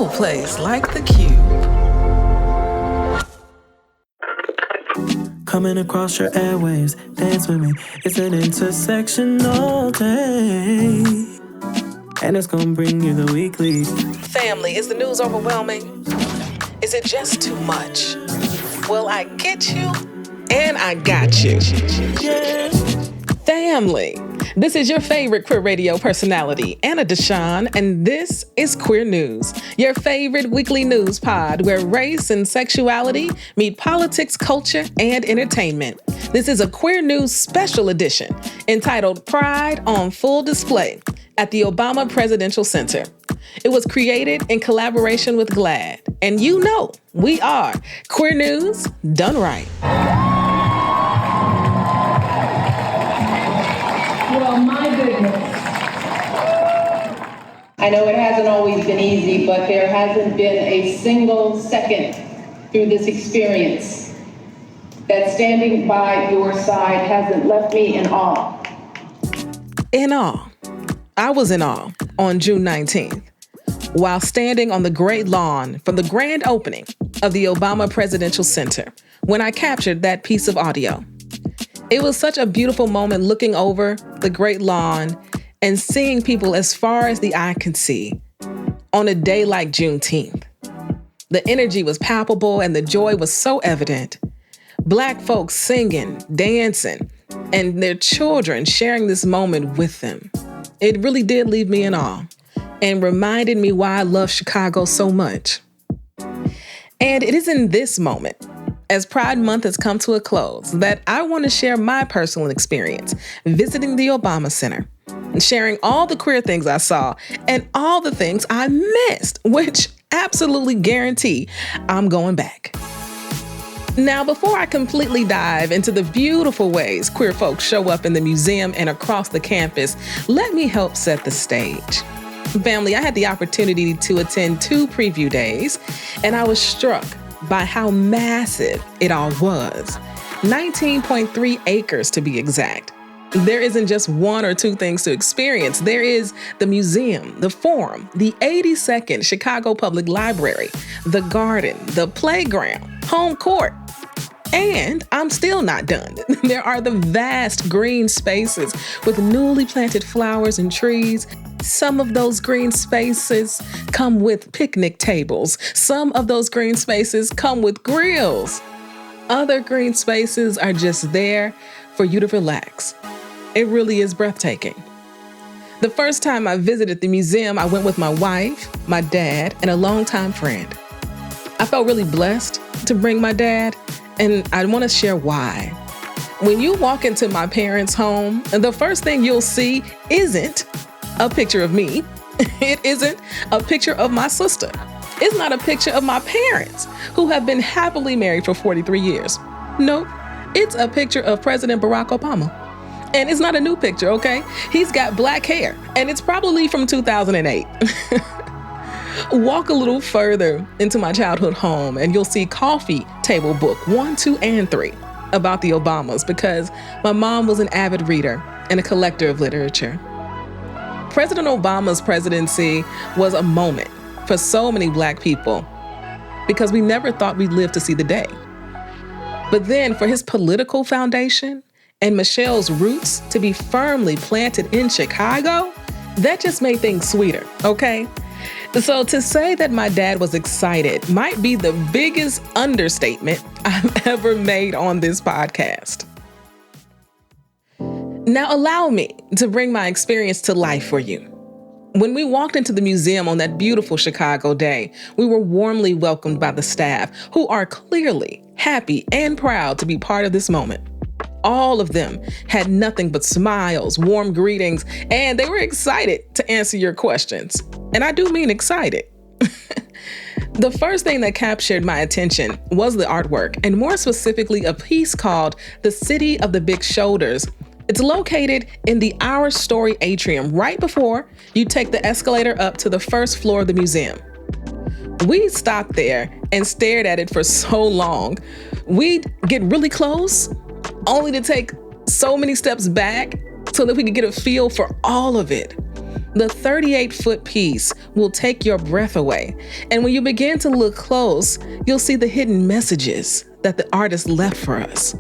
no place like the Cube. Coming across your airwaves, dance with me. It's an intersectional day, and it's gonna bring you the weekly. Family, is the news overwhelming? Is it just too much? Well, I get you, and I got you. Yeah. Family, this is your favorite queer radio personality, Anna DeShawn, and this is Queer News, your favorite weekly news pod where race and sexuality meet politics, culture, and entertainment. This is a Queer News special edition entitled Pride on Full Display at the Obama Presidential Center. It was created in collaboration with GLAAD, and you know we are Queer News done right. Well, my goodness. I know it hasn't always been easy, but there hasn't been a single second through this experience that standing by your side hasn't left me in awe. In awe. I was in awe on June 19th while standing on the Great Lawn for the grand opening of the Obama Presidential Center when I captured that piece of audio. It was such a beautiful moment looking over the Great Lawn and seeing people as far as the eye could see on a day like Juneteenth. The energy was palpable and the joy was so evident. Black folks singing, dancing, and their children sharing this moment with them. It really did leave me in awe and reminded me why I love Chicago so much. And it is in this moment, as Pride Month has come to a close, that I want to share my personal experience visiting the Obama Center and sharing all the queer things I saw and all the things I missed, which absolutely guarantee I'm going back. Now, before I completely dive into the beautiful ways queer folks show up in the museum and across the campus, let me help set the stage. Family, I had the opportunity to attend 2 preview days, and I was struck by how massive it all was. 19.3 acres to be exact. There isn't just 1 or 2 things to experience. There is the museum, the forum, the 82nd Chicago Public Library, the garden, the playground, home court. And I'm still not done. There are the vast green spaces with newly planted flowers and trees. Some of those green spaces come with picnic tables. Some of those green spaces come with grills. Other green spaces are just there for you to relax. It really is breathtaking. The first time I visited the museum, I went with my wife, my dad, and a longtime friend. I felt really blessed to bring my dad, and I want to share why. When you walk into my parents' home, the first thing you'll see isn't a picture of me. It isn't a picture of my sister. It's not a picture of my parents, who have been happily married for 43 years. Nope, it's a picture of President Barack Obama. And it's not a new picture, okay? He's got black hair, and it's probably from 2008. Walk a little further into my childhood home, and you'll see coffee table book 1, 2, and 3 about the Obamas, because my mom was an avid reader and a collector of literature. President Obama's presidency was a moment for so many Black people because we never thought we'd live to see the day. But then for his political foundation and Michelle's roots to be firmly planted in Chicago, that just made things sweeter, okay? So to say that my dad was excited might be the biggest understatement I've ever made on this podcast. Now allow me to bring my experience to life for you. When we walked into the museum on that beautiful Chicago day, we were warmly welcomed by the staff, who are clearly happy and proud to be part of this moment. All of them had nothing but smiles, warm greetings, and they were excited to answer your questions. And I do mean excited. The first thing that captured my attention was the artwork, and more specifically, a piece called The City of the Big Shoulders. It's located in the Our Story atrium right before you take the escalator up to the first floor of the museum. We stopped there and stared at it for so long. We'd get really close, only to take so many steps back so that we could get a feel for all of it. The 38-foot piece will take your breath away. And when you begin to look close, you'll see the hidden messages that the artist left for us.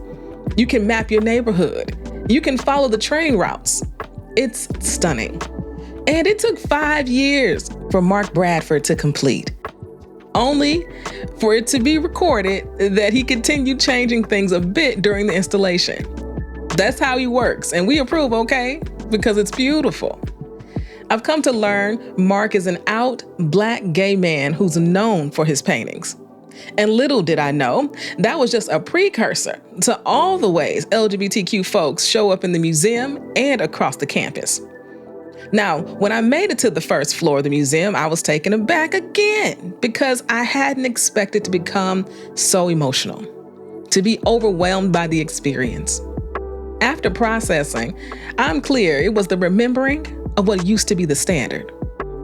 You can map your neighborhood. You can follow the train routes. It's stunning. And it took 5 years for Mark Bradford to complete, only for it to be recorded that he continued changing things a bit during the installation. That's how he works, and we approve, okay? Because it's beautiful. I've come to learn Mark is an out Black gay man who's known for his paintings. And little did I know, that was just a precursor to all the ways LGBTQ folks show up in the museum and across the campus. Now, when I made it to the first floor of the museum, I was taken aback again because I hadn't expected to become so emotional, to be overwhelmed by the experience. After processing, I'm clear it was the remembering of what used to be the standard,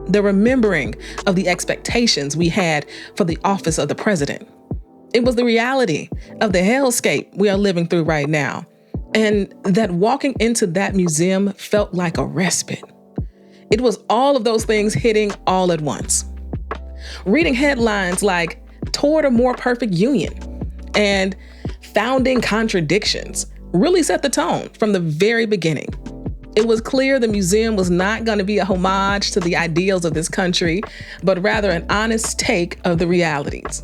the remembering of the expectations we had for the office of the president. It was the reality of the hellscape we are living through right now, and that walking into that museum felt like a respite. It was all of those things hitting all at once. Reading headlines like "Toward a More Perfect Union" and "Founding Contradictions" really set the tone from the very beginning. It was clear the museum was not going to be a homage to the ideals of this country, but rather an honest take of the realities.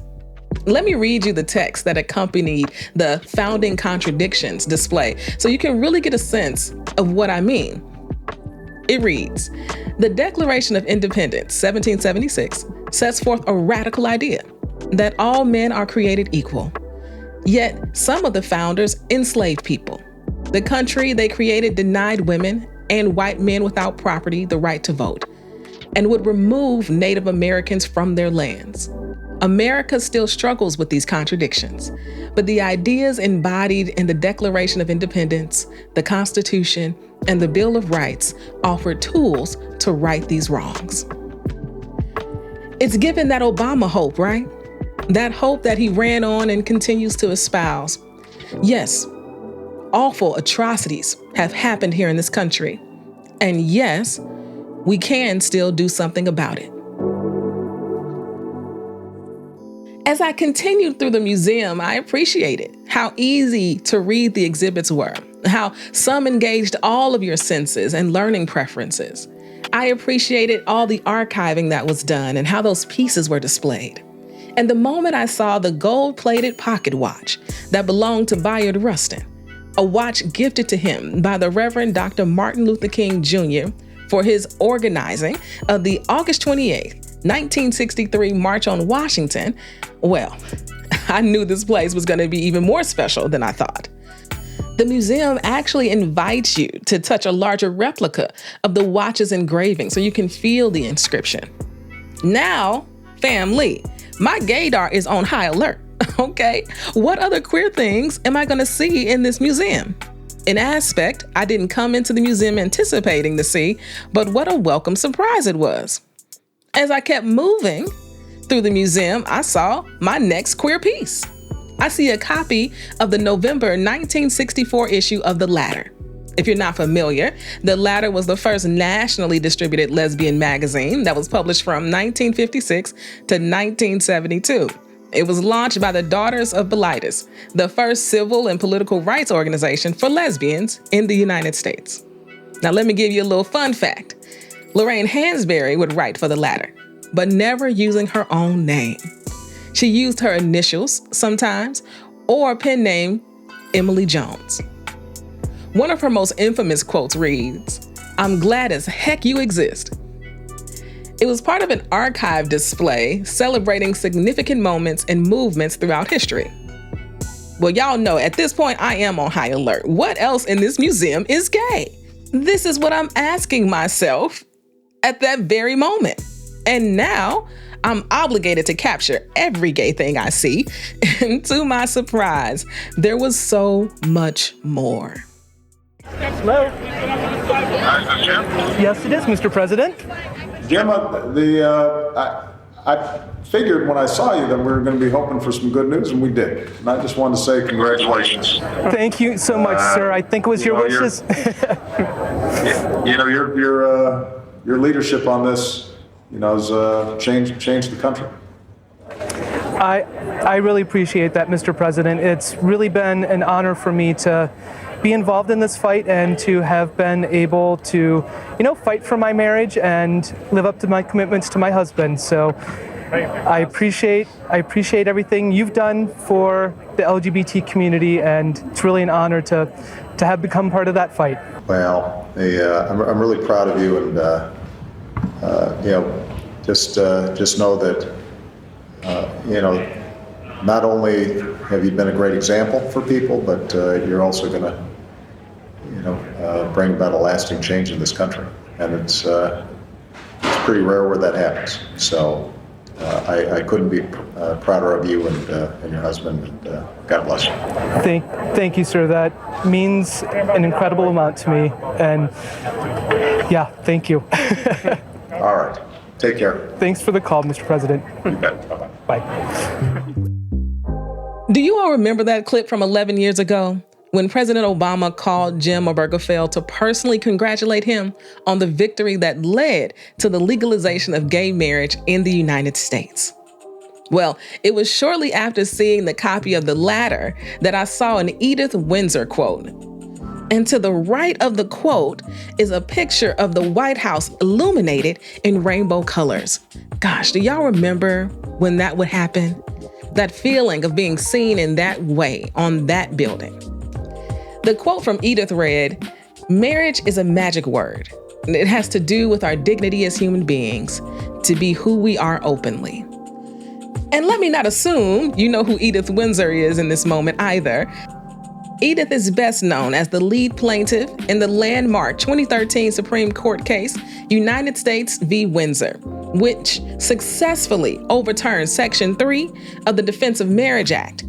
Let me read you the text that accompanied the "Founding Contradictions" display so you can really get a sense of what I mean. It reads, "The Declaration of Independence, 1776, sets forth a radical idea that all men are created equal. Yet some of the founders enslaved people. The country they created denied women and white men without property the right to vote, and would remove Native Americans from their lands. America still struggles with these contradictions, but the ideas embodied in the Declaration of Independence, the Constitution, and the Bill of Rights offer tools to right these wrongs." It's given that Obama hope, right? That hope that he ran on and continues to espouse. Yes, awful atrocities have happened here in this country. And yes, we can still do something about it. As I continued through the museum, I appreciated how easy to read the exhibits were, how some engaged all of your senses and learning preferences. I appreciated all the archiving that was done and how those pieces were displayed. And the moment I saw the gold-plated pocket watch that belonged to Bayard Rustin, a watch gifted to him by the Reverend Dr. Martin Luther King Jr. for his organizing of the August 28th, 1963 March on Washington, well, I knew this place was going to be even more special than I thought. The museum actually invites you to touch a larger replica of the watch's engraving so you can feel the inscription. Now, family, my gaydar is on high alert, okay? What other queer things am I going to see in this museum? An aspect I didn't come into the museum anticipating to see, but what a welcome surprise it was. As I kept moving through the museum, I saw my next queer piece. I see a copy of the November 1964 issue of the LGLAAD. If you're not familiar, the LGLAAD was the first nationally distributed lesbian magazine that was published from 1956 to 1972. It was launched by the Daughters of Bilitis, the first civil and political rights organization for lesbians in the United States. Now let me give you a little fun fact. Lorraine Hansberry would write for the LGLAAD, but never using her own name. She used her initials sometimes, or a pen name, Emily Jones. One of her most infamous quotes reads, "I'm glad as heck you exist." It was part of an archive display celebrating significant moments and movements throughout history. Well, y'all know at this point I am on high alert. What else in this museum is gay? This is what I'm asking myself at that very moment. And now I'm obligated to capture every gay thing I see. And to my surprise, there was so much more. Hello? Yes, it is, Mr. President. Jim, I figured when I saw you that we were going to be hoping for some good news, and we did. And I just wanted to say congratulations. Thank you so much, sir. I think it was your wishes. your leadership on this, has changed the country. I really appreciate that, Mr. President. It's really been an honor for me to be involved in this fight and to have been able to, fight for my marriage and live up to my commitments to my husband. So I appreciate everything you've done for the LGBT community, and it's really an honor to have become part of that fight. Well, I'm really proud of you, and just know that not only have you been a great example for people, but you're also going to bring about a lasting change in this country, and it's pretty rare where that happens. So I couldn't be prouder of you and your husband, and God bless you. Thank you, sir. That means an incredible amount to me, and yeah, thank you. All right. Take care. Thanks for the call, Mr. President. You bet. Bye-bye. Bye. Do you all remember that clip from 11 years ago when President Obama called Jim Obergefell to personally congratulate him on the victory that led to the legalization of gay marriage in the United States? Well, it was shortly after seeing the copy of the latter that I saw an Edith Windsor quote. And to the right of the quote is a picture of the White House illuminated in rainbow colors. Gosh, do y'all remember when that would happen? That feeling of being seen in that way on that building. The quote from Edith read, "Marriage is a magic word. It has to do with our dignity as human beings, to be who we are openly." And let me not assume you know who Edith Windsor is in this moment either. Edith is best known as the lead plaintiff in the landmark 2013 Supreme Court case, United States v. Windsor, which successfully overturned Section 3 of the Defense of Marriage Act.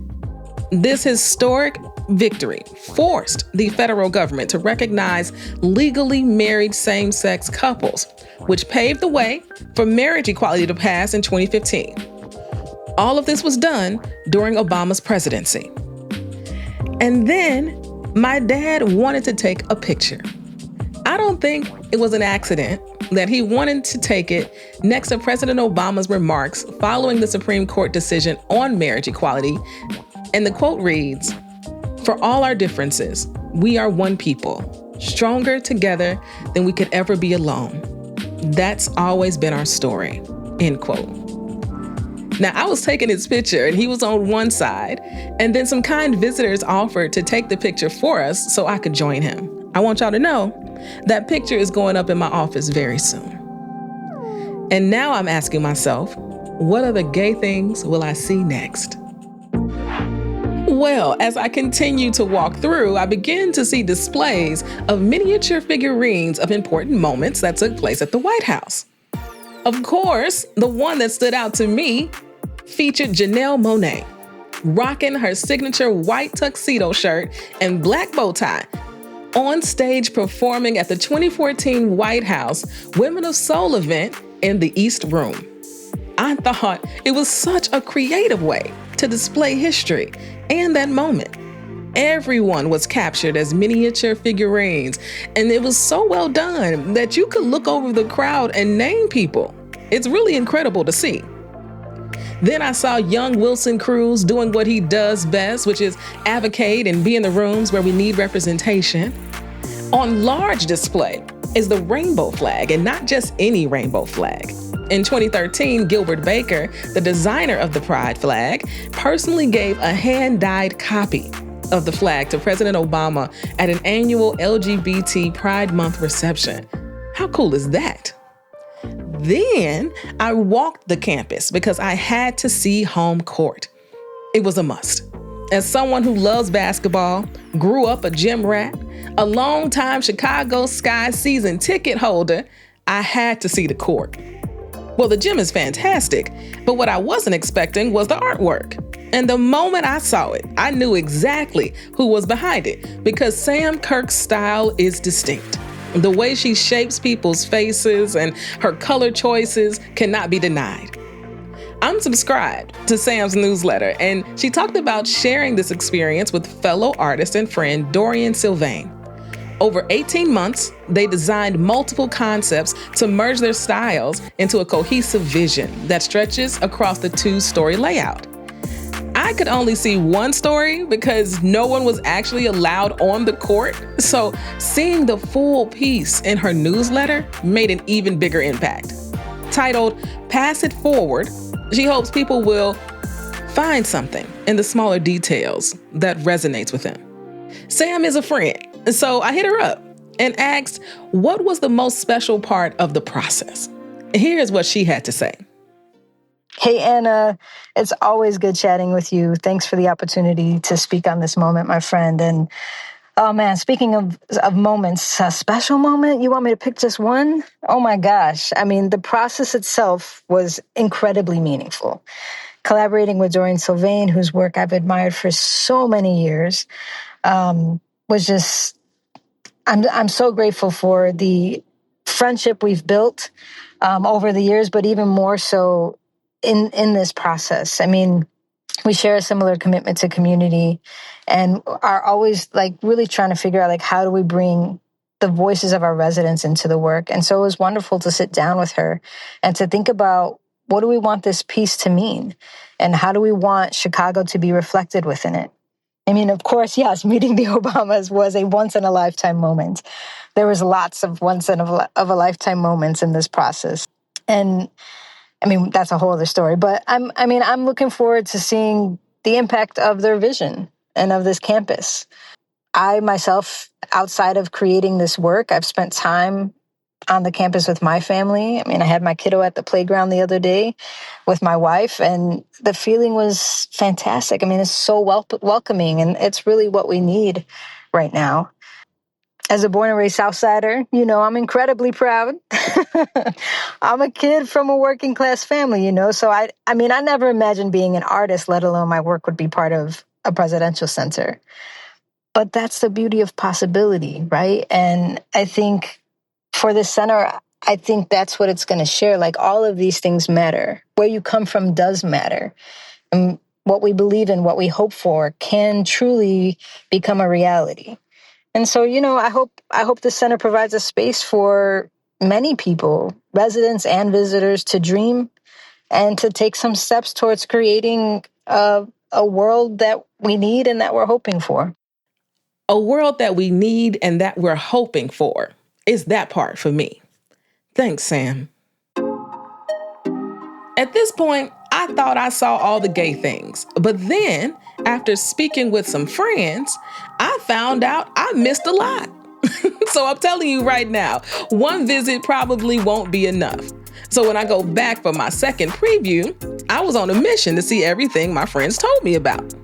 This historic victory forced the federal government to recognize legally married same-sex couples, which paved the way for marriage equality to pass in 2015. All of this was done during Obama's presidency. And then my dad wanted to take a picture. I don't think it was an accident that he wanted to take it next to President Obama's remarks following the Supreme Court decision on marriage equality. And the quote reads, "For all our differences, we are one people, stronger together than we could ever be alone. That's always been our story," end quote. Now, I was taking his picture and he was on one side, and then some kind visitors offered to take the picture for us so I could join him. I want y'all to know that picture is going up in my office very soon. And now I'm asking myself, what other gay things will I see next? Well, as I continue to walk through, I begin to see displays of miniature figurines of important moments that took place at the White House. Of course, the one that stood out to me featured Janelle Monáe, rocking her signature white tuxedo shirt and black bow tie, on stage performing at the 2014 White House Women of Soul event in the East Room. I thought it was such a creative way to display history and that moment. Everyone was captured as miniature figurines, and it was so well done that you could look over the crowd and name people. It's really incredible to see. Then I saw young Wilson Cruz doing what he does best, which is advocate and be in the rooms where we need representation. On large display is the rainbow flag, and not just any rainbow flag. In 2013, Gilbert Baker, the designer of the Pride flag, personally gave a hand-dyed copy of the flag to President Obama at an annual LGBT Pride Month reception. How cool is that? Then I walked the campus because I had to see home court. It was a must. As someone who loves basketball, grew up a gym rat, a longtime Chicago Sky season ticket holder, I had to see the court. Well, the gym is fantastic, but what I wasn't expecting was the artwork. And the moment I saw it, I knew exactly who was behind it, because Sam Kirk's style is distinct. The way she shapes people's faces and her color choices cannot be denied. I'm subscribed to Sam's newsletter, and she talked about sharing this experience with fellow artist and friend Dorian Sylvain. Over 18 months, they designed multiple concepts to merge their styles into a cohesive vision that stretches across the two-story layout. I could only see one story because no one was actually allowed on the court, so seeing the full piece in her newsletter made an even bigger impact. Titled, "Pass It Forward," she hopes people will find something in the smaller details that resonates with them. Sam is a friend, so I hit her up and asked what was the most special part of the process. Here's what she had to say. Hey, Anna, it's always good chatting with you. Thanks for the opportunity to speak on this moment, my friend. And oh man, speaking of moments, a special moment, you want me to pick just one? Oh my gosh. I mean, the process itself was incredibly meaningful. Collaborating with Doreen Sylvain, whose work I've admired for so many years, was just, I'm so grateful for the friendship we've built over the years, but even more so in this process. I mean, we share a similar commitment to community and are always like really trying to figure out like how do we bring the voices of our residents into the work. And so it was wonderful to sit down with her and to think about what do we want this piece to mean and how do we want Chicago to be reflected within it. I mean, of course, yes, meeting the Obamas was a once-in-a-lifetime moment. There was lots of once-in-a-lifetime moments in this process. And I mean, that's a whole other story, but I'm looking forward to seeing the impact of their vision and of this campus. I myself, outside of creating this work, I've spent time on the campus with my family. I mean, I had my kiddo at the playground the other day with my wife, and the feeling was fantastic. I mean, it's so welcoming, and it's really what we need right now. As a born and raised Southsider, you know, I'm incredibly proud. I'm a kid from a working class family, you know, so I never imagined being an artist, let alone my work would be part of a presidential center. But that's the beauty of possibility, right? And I think for this center, I think that's what it's going to share. Like all of these things matter. Where you come from does matter. And what we believe in, what we hope for can truly become a reality. And so, you know, I hope the center provides a space for many people, residents and visitors, to dream and to take some steps towards creating a world that we need and that we're hoping for. A world that we need and that we're hoping for is that part for me. Thanks, Sam. At this point, I thought I saw all the gay things. But then, after speaking with some friends, I found out I missed a lot. So I'm telling you right now, one visit probably won't be enough. So when I go back for my second preview, I was on a mission to see everything my friends told me about.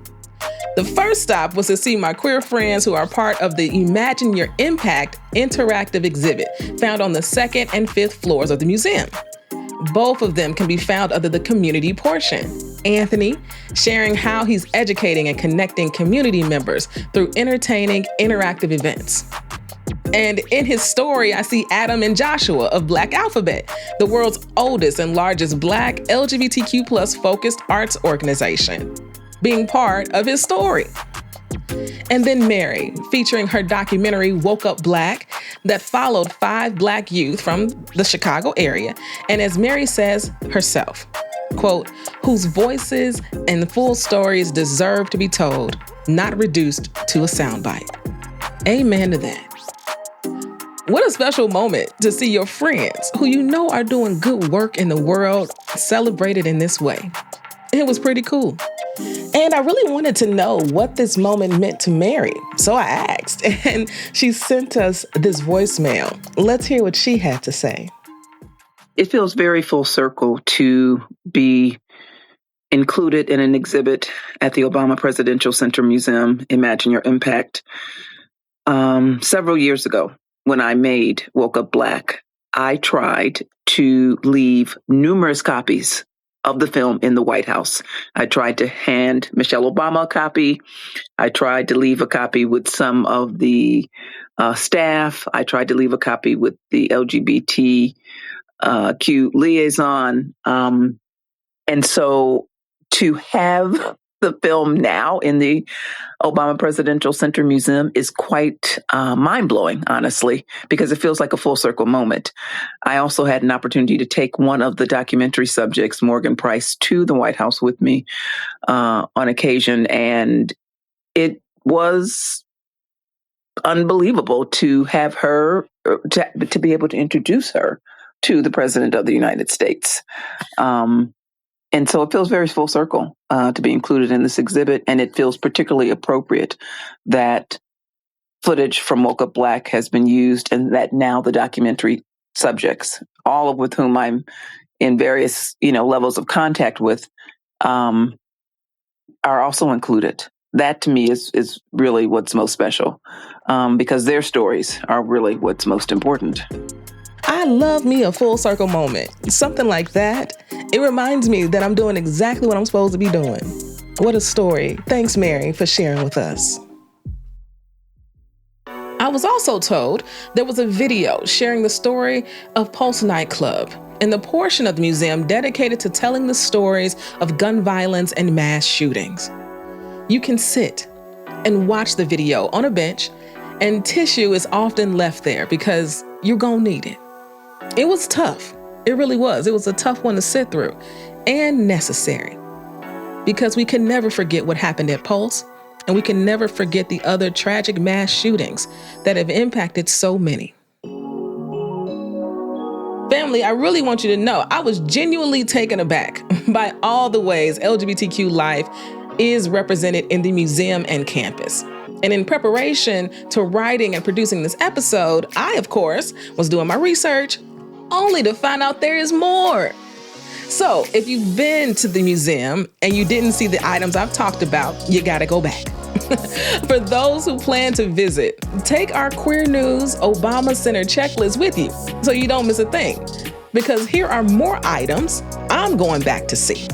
The first stop was to see my queer friends who are part of the Imagine Your Impact interactive exhibit found on the 2nd and 5th floors of the museum. Both of them can be found under the community portion. Anthony sharing how he's educating and connecting community members through entertaining interactive events. And in his story, I see Adam and Joshua of Black Alphabet, the world's oldest and largest Black LGBTQ+ focused arts organization, being part of his story. And then Mary, featuring her documentary Woke Up Black that followed 5 Black youth from the Chicago area. And as Mary says herself, quote, whose voices and full stories deserve to be told, not reduced to a soundbite. Amen to that. What a special moment to see your friends who you know are doing good work in the world celebrated in this way. It was pretty cool. And I really wanted to know what this moment meant to Mary. So I asked, and she sent us this voicemail. Let's hear what she had to say. It feels very full circle to be included in an exhibit at the Obama Presidential Center Museum, Imagine Your Impact. Several years ago, when I made Woke Up Black, I tried to leave numerous copies of the film in the White House. I tried to hand Michelle Obama a copy. I tried to leave a copy with some of the staff. I tried to leave a copy with the LGBTQ liaison. And so to have the film now in the Obama Presidential Center Museum is quite mind-blowing, honestly, because it feels like a full circle moment. I also had an opportunity to take one of the documentary subjects, Morgan Price, to the White House with me on occasion, and it was unbelievable to have her, to be able to introduce her to the President of the United States. And so it feels very full circle to be included in this exhibit, and it feels particularly appropriate that footage from Woke Up Black has been used, and that now the documentary subjects, all of with whom I'm in various levels of contact with, are also included. That to me is really what's most special, because their stories are really what's most important. I love me a full circle moment. Something like that. It reminds me that I'm doing exactly what I'm supposed to be doing. What a story. Thanks, Mary, for sharing with us. I was also told there was a video sharing the story of Pulse nightclub and the portion of the museum dedicated to telling the stories of gun violence and mass shootings. You can sit and watch the video on a bench, and tissue is often left there because you're gonna need it. It was tough. It really was. It was a tough one to sit through, and necessary, because we can never forget what happened at Pulse, and we can never forget the other tragic mass shootings that have impacted so many. Family, I really want you to know I was genuinely taken aback by all the ways LGBTQ life is represented in the museum and campus. And in preparation to writing and producing this episode, I, of course, was doing my research, only to find out there is more. So if you've been to the museum and you didn't see the items I've talked about, you gotta go back. For those who plan to visit, take our Queer News Obama Center checklist with you so you don't miss a thing, because here are more items I'm going back to see.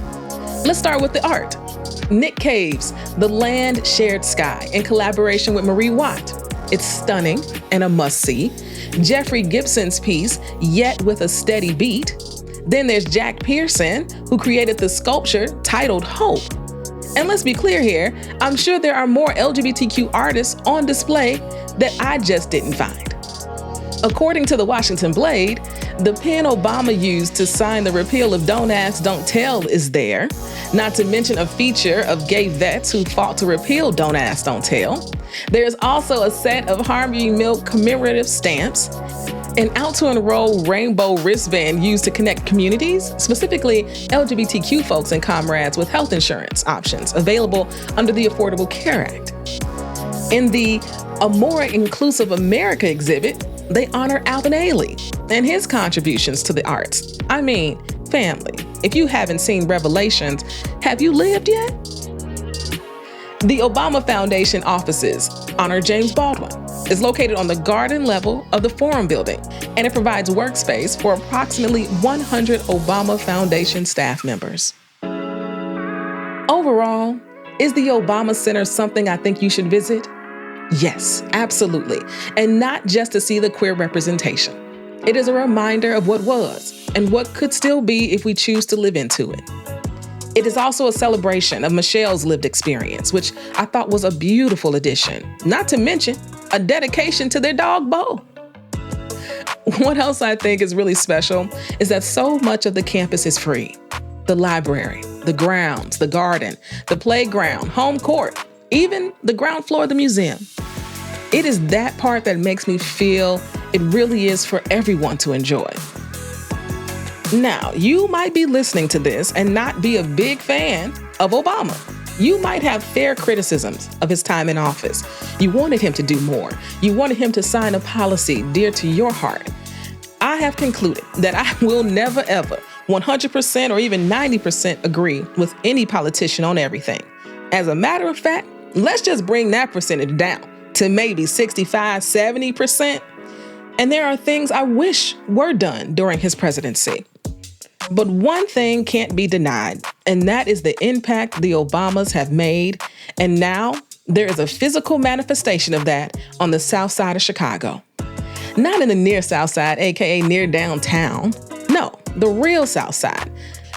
Let's start with the art. Nick Cave's The Land Shared Sky in collaboration with Marie Watt. It's stunning and a must-see. Jeffrey Gibson's piece, Yet with a Steady Beat. Then there's Jack Pearson, who created the sculpture titled Hope. And let's be clear here, I'm sure there are more LGBTQ artists on display that I just didn't find. According to the Washington Blade, the pen Obama used to sign the repeal of Don't Ask, Don't Tell is there, not to mention a feature of gay vets who fought to repeal Don't Ask, Don't Tell. There's also a set of Harvey Milk commemorative stamps, an out to enroll rainbow wristband used to connect communities, specifically LGBTQ folks and comrades with health insurance options available under the Affordable Care Act. In the A More Inclusive America exhibit, they honor Alvin Ailey and his contributions to the arts. I mean, family, if you haven't seen Revelations, have you lived yet? The Obama Foundation offices honor James Baldwin. It's located on the garden level of the Forum building, and it provides workspace for approximately 100 Obama Foundation staff members. Overall, is the Obama Center something I think you should visit? Yes, absolutely. And not just to see the queer representation. It is a reminder of what was and what could still be if we choose to live into it. It is also a celebration of Michelle's lived experience, which I thought was a beautiful addition, not to mention a dedication to their dog, Bo. What else I think is really special is that so much of the campus is free. The library, the grounds, the garden, the playground, home court, even the ground floor of the museum. It is that part that makes me feel it really is for everyone to enjoy. Now, you might be listening to this and not be a big fan of Obama. You might have fair criticisms of his time in office. You wanted him to do more. You wanted him to sign a policy dear to your heart. I have concluded that I will never, ever 100% or even 90% agree with any politician on everything. As a matter of fact, let's just bring that percentage down to maybe 65, 70%. And there are things I wish were done during his presidency. But one thing can't be denied, and that is the impact the Obamas have made. And now there is a physical manifestation of that on the south side of Chicago. Not in the near south side, aka near downtown. No, the real south side.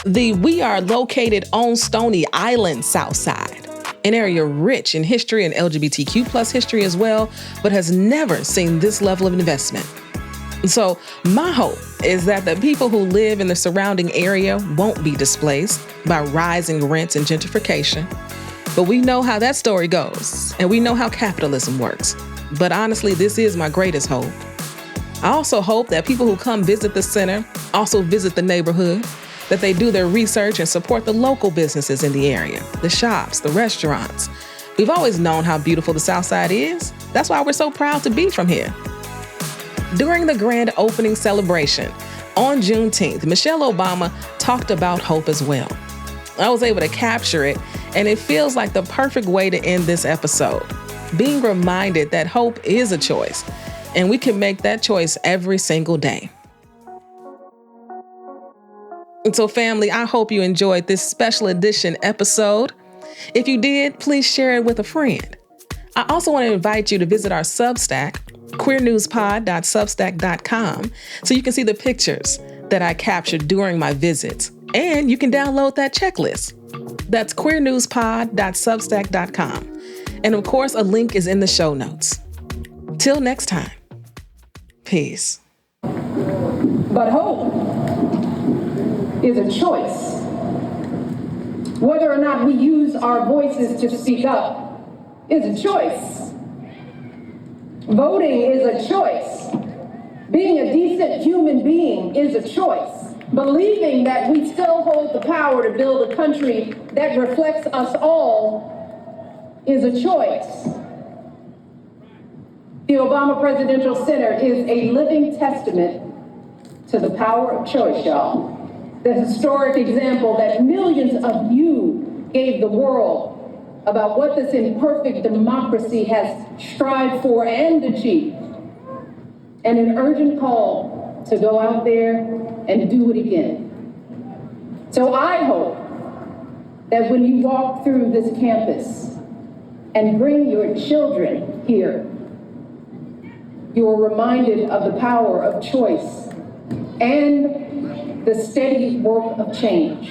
We are located on Stony Island, South Side, an area rich in history and LGBTQ plus history as well, but has never seen this level of investment. So my hope is that the people who live in the surrounding area won't be displaced by rising rents and gentrification. But we know how that story goes, and we know how capitalism works. But honestly, this is my greatest hope. I also hope that people who come visit the center also visit the neighborhood, that they do their research and support the local businesses in the area, the shops, the restaurants. We've always known how beautiful the South Side is. That's why we're so proud to be from here. During the grand opening celebration on Juneteenth, Michelle Obama talked about hope as well. I was able to capture it, and it feels like the perfect way to end this episode, being reminded that hope is a choice, and we can make that choice every single day. And so, family, I hope you enjoyed this special edition episode. If you did, please share it with a friend. I also want to invite you to visit our Substack, queernewspod.substack.com, so you can see the pictures that I captured during my visits, and you can download that checklist. That's queernewspod.substack.com. And of course, a link is in the show notes. Till next time, peace. But hope is a choice. Whether or not we use our voices to speak up is a choice. Voting is a choice. Being a decent human being is a choice. Believing that we still hold the power to build a country that reflects us all is a choice. The Obama Presidential Center is a living testament to the power of choice, y'all. The historic example that millions of you gave the world about what this imperfect democracy has strived for and achieved, and an urgent call to go out there and do it again. So I hope that when you walk through this campus and bring your children here, you are reminded of the power of choice and the steady work of change.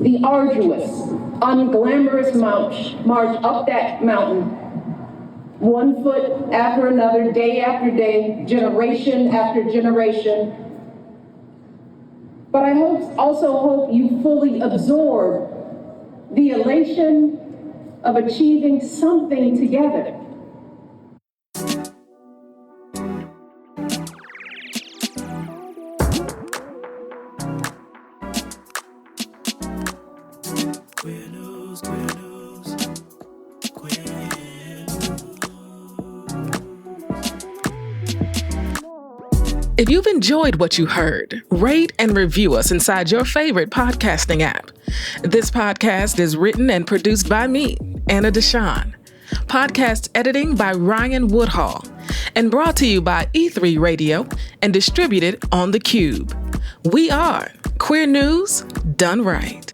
The arduous, unglamorous march up that mountain, 1 foot after another, day after day, generation after generation. But I also hope you fully absorb the elation of achieving something together. If you've enjoyed what you heard, rate and review us inside your favorite podcasting app. This podcast is written and produced by me, Anna DeShawn. Podcast editing by Ryan Woodhall, and brought to you by E3 Radio and distributed on The Cube. We are Queer News Done Right.